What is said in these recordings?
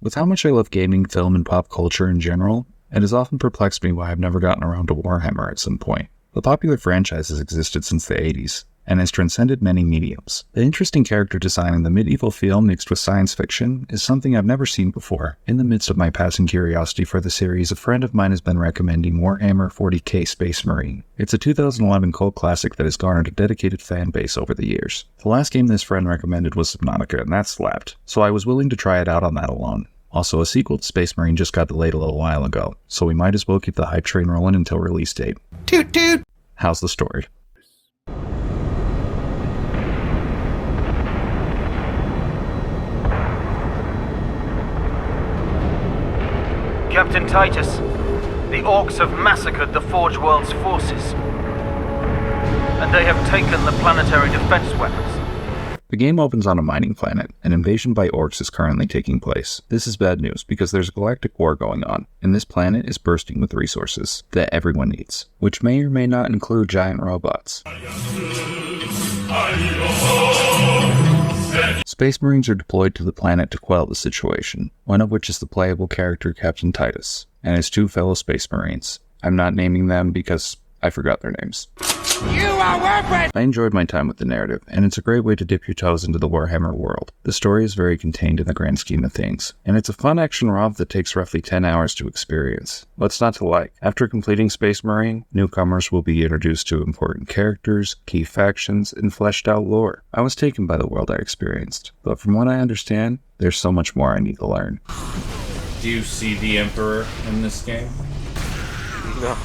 With how much I love gaming, film, and pop culture in general, it has often perplexed me why I've never gotten around to Warhammer at some point. The popular franchise has existed since the 80s, and has transcended many mediums. The interesting character design and the medieval feel mixed with science fiction is something I've never seen before. In the midst of my passing curiosity for the series, a friend of mine has been recommending Warhammer 40k Space Marine. It's a 2011 cult classic that has garnered a dedicated fan base over the years. The last game this friend recommended was Subnautica, and that slapped, so I was willing to try it out on that alone. Also, a sequel to Space Marine just got delayed a little while ago, so we might as well keep the hype train rolling until release date. Toot toot! How's the story? Captain Titus, the Orcs have massacred the Forge World's forces, and they have taken the planetary defense weapons. The game opens on a mining planet. An invasion by orcs is currently taking place. This is bad news because there's a galactic war going on, and this planet is bursting with resources that everyone needs, which may or may not include giant robots. Space Marines are deployed to the planet to quell the situation, one of which is the playable character Captain Titus, and his two fellow Space Marines. I'm not naming them because I forgot their names. You are worthless! I enjoyed my time with the narrative, and it's a great way to dip your toes into the Warhammer world. The story is very contained in the grand scheme of things, and it's a fun action romp that takes roughly 10 hours to experience. What's not to like? After completing Space Marine, newcomers will be introduced to important characters, key factions, and fleshed out lore. I was taken by the world I experienced, but from what I understand, there's so much more I need to learn. Do you see the Emperor in this game? No.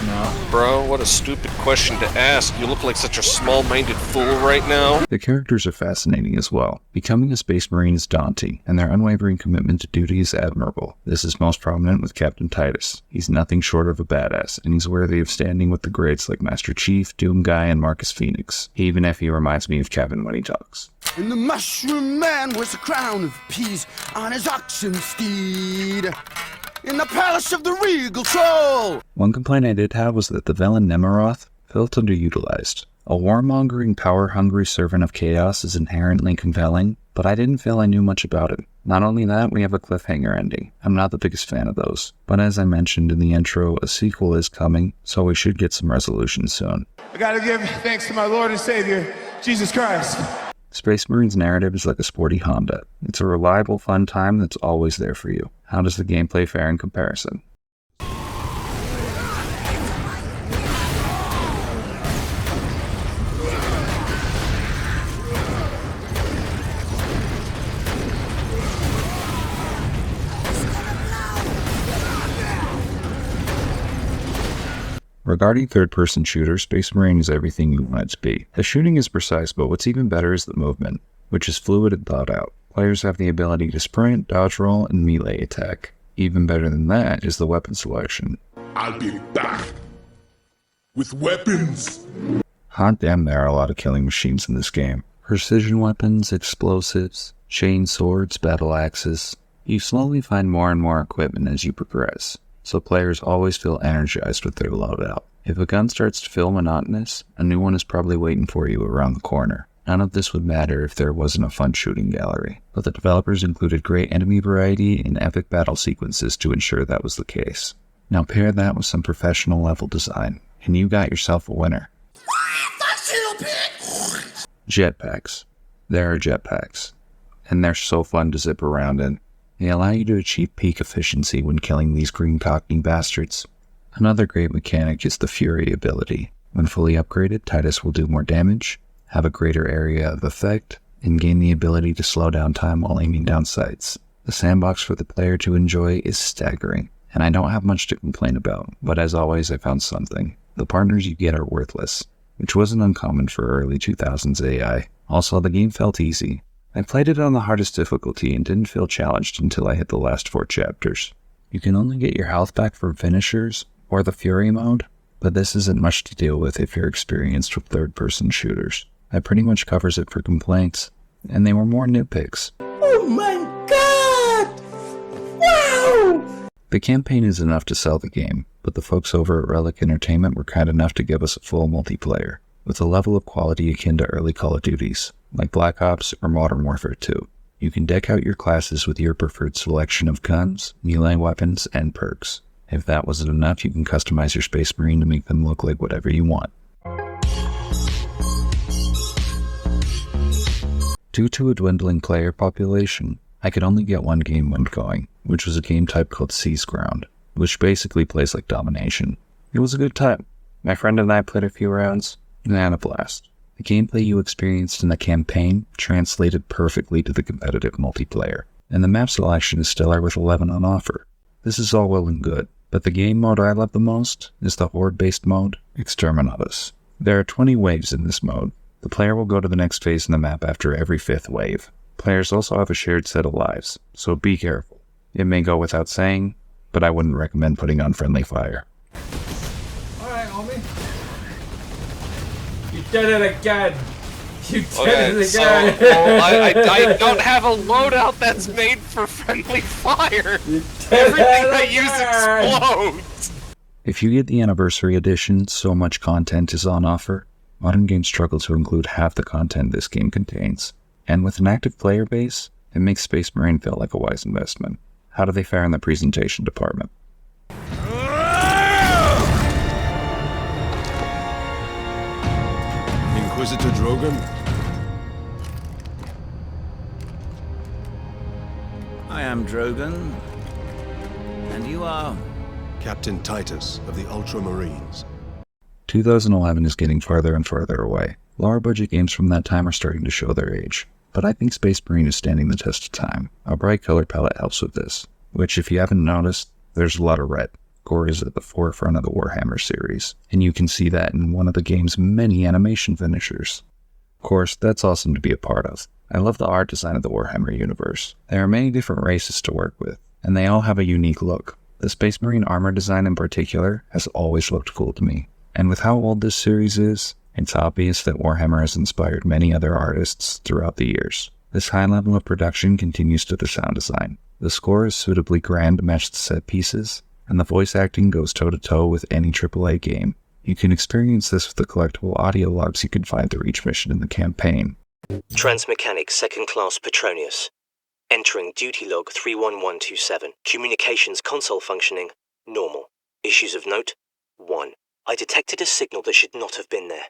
No. Bro, what a stupid question to ask. You look like such a small-minded fool right now. The characters are fascinating as well. Becoming a Space Marine is daunting, and their unwavering commitment to duty is admirable. This is most prominent with Captain Titus. He's nothing short of a badass, and he's worthy of standing with the greats like Master Chief, Doom Guy, and Marcus Phoenix, even if he reminds me of Kevin when he talks. And the Mushroom Man wears a crown of peace on his oxen steed, in the palace of the regal troll. One complaint I did have was that the villain Nemeroth felt underutilized. A warmongering, power-hungry servant of chaos is inherently compelling, but I didn't feel I knew much about it. Not only that, we have a cliffhanger ending. I'm not the biggest fan of those. But as I mentioned in the intro, a sequel is coming, so we should get some resolution soon. I gotta give thanks to my Lord and Savior, Jesus Christ. Space Marine's narrative is like a sporty Honda. It's a reliable, fun time that's always there for you. How does the gameplay fare in comparison? Regarding third-person shooters, Space Marine is everything you want it to be. The shooting is precise, but what's even better is the movement, which is fluid and thought out. Players have the ability to sprint, dodge roll, and melee attack. Even better than that is the weapon selection. I'll be back with weapons. Hot damn, there are a lot of killing machines in this game. Precision weapons, explosives, chain swords, battle axes. You slowly find more and more equipment as you progress, so players always feel energized with their loadout. If a gun starts to feel monotonous, a new one is probably waiting for you around the corner. None of this would matter if there wasn't a fun shooting gallery, but the developers included great enemy variety and epic battle sequences to ensure that was the case. Now pair that with some professional level design, and you got yourself a winner. Jetpacks. There are jetpacks, and they're so fun to zip around in. They allow you to achieve peak efficiency when killing these green-cocking bastards. Another great mechanic is the Fury ability. When fully upgraded, Titus will do more damage, have a greater area of effect, and gain the ability to slow down time while aiming down sights. The sandbox for the player to enjoy is staggering, and I don't have much to complain about, but as always I found something. The partners you get are worthless, which wasn't uncommon for early 2000s AI. Also, the game felt easy. I played it on the hardest difficulty and didn't feel challenged until I hit the last 4 chapters. You can only get your health back from finishers, or the Fury mode, but this isn't much to deal with if you're experienced with third-person shooters. That pretty much covers it for complaints, and they were more nitpicks. Oh my god! Wow! The campaign is enough to sell the game, but the folks over at Relic Entertainment were kind enough to give us a full multiplayer, with a level of quality akin to early Call of Duties, like Black Ops or Modern Warfare 2. You can deck out your classes with your preferred selection of guns, melee weapons, and perks. If that wasn't enough, you can customize your Space Marine to make them look like whatever you want. Due to a dwindling player population, I could only get one game when going, which was a game type called Siege Ground, which basically plays like Domination. It was a good time. My friend and I played a few rounds, and had a blast. The gameplay you experienced in the campaign translated perfectly to the competitive multiplayer, and the map selection is stellar with 11 on offer. This is all well and good, but the game mode I love the most is the horde-based mode, Exterminatus. There are 20 waves in this mode. The player will go to the next phase in the map after every 5th wave. Players also have a shared set of lives, so be careful. It may go without saying, but I wouldn't recommend putting on friendly fire. Alright, homie. You did it again! You did it again! I don't have a loadout that's made for friendly fire! Everything I use explodes! If you get the Anniversary Edition, so much content is on offer. Modern games struggle to include half the content this game contains. And with an active player base, it makes Space Marine feel like a wise investment. How do they fare in the presentation department? Inquisitor Drogon? I am Drogon. And you are? Captain Titus of the Ultramarines. 2011 is getting farther and farther away. Lower budget games from that time are starting to show their age. But I think Space Marine is standing the test of time. A bright color palette helps with this, which if you haven't noticed, there's a lot of red. Gore is at the forefront of the Warhammer series, and you can see that in one of the game's many animation finishers. Of course, that's awesome to be a part of. I love the art design of the Warhammer universe. There are many different races to work with, and they all have a unique look. The Space Marine armor design in particular has always looked cool to me. And with how old this series is, it's obvious that Warhammer has inspired many other artists throughout the years. This high level of production continues to the sound design. The score is suitably grand to match the set pieces, and the voice acting goes toe-to-toe with any AAA game. You can experience this with the collectible audio logs you can find through each mission in the campaign. Transmechanic 2nd Class Petronius. Entering duty log 31127. Communications console functioning, normal. Issues of note, 1. I detected a signal that should not have been there.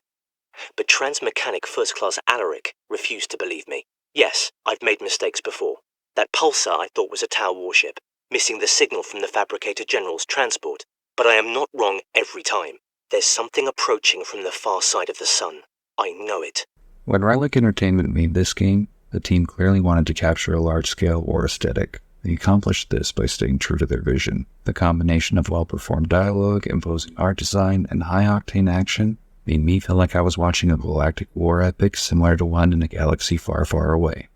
But Transmechanic 1st Class Alaric refused to believe me. Yes, I've made mistakes before. That pulsar I thought was a Tau warship, missing the signal from the Fabricator General's transport. But I am not wrong every time. There's something approaching from the far side of the sun. I know it. When Relic Entertainment made this game, the team clearly wanted to capture a large-scale war aesthetic. They accomplished this by staying true to their vision. The combination of well-performed dialogue, imposing art design, and high-octane action made me feel like I was watching a galactic war epic similar to one in a galaxy far, far away.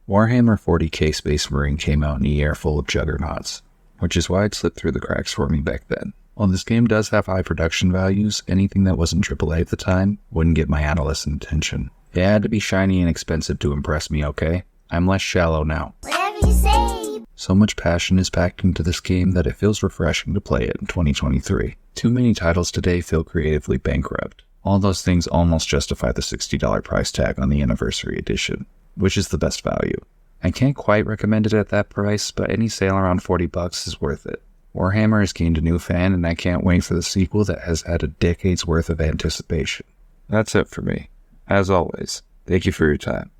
Warhammer 40k Space Marine came out in a year full of juggernauts, which is why it slipped through the cracks for me back then. While this game does have high production values, anything that wasn't AAA at the time wouldn't get my adolescent attention. It had to be shiny and expensive to impress me, okay? I'm less shallow now. Whatever you say. So much passion is packed into this game that it feels refreshing to play it in 2023. Too many titles today feel creatively bankrupt. All those things almost justify the $60 price tag on the Anniversary Edition, which is the best value. I can't quite recommend it at that price, but any sale around $40 is worth it. Warhammer has gained a new fan, and I can't wait for the sequel that has had a decade's worth of anticipation. That's it for me. As always, thank you for your time.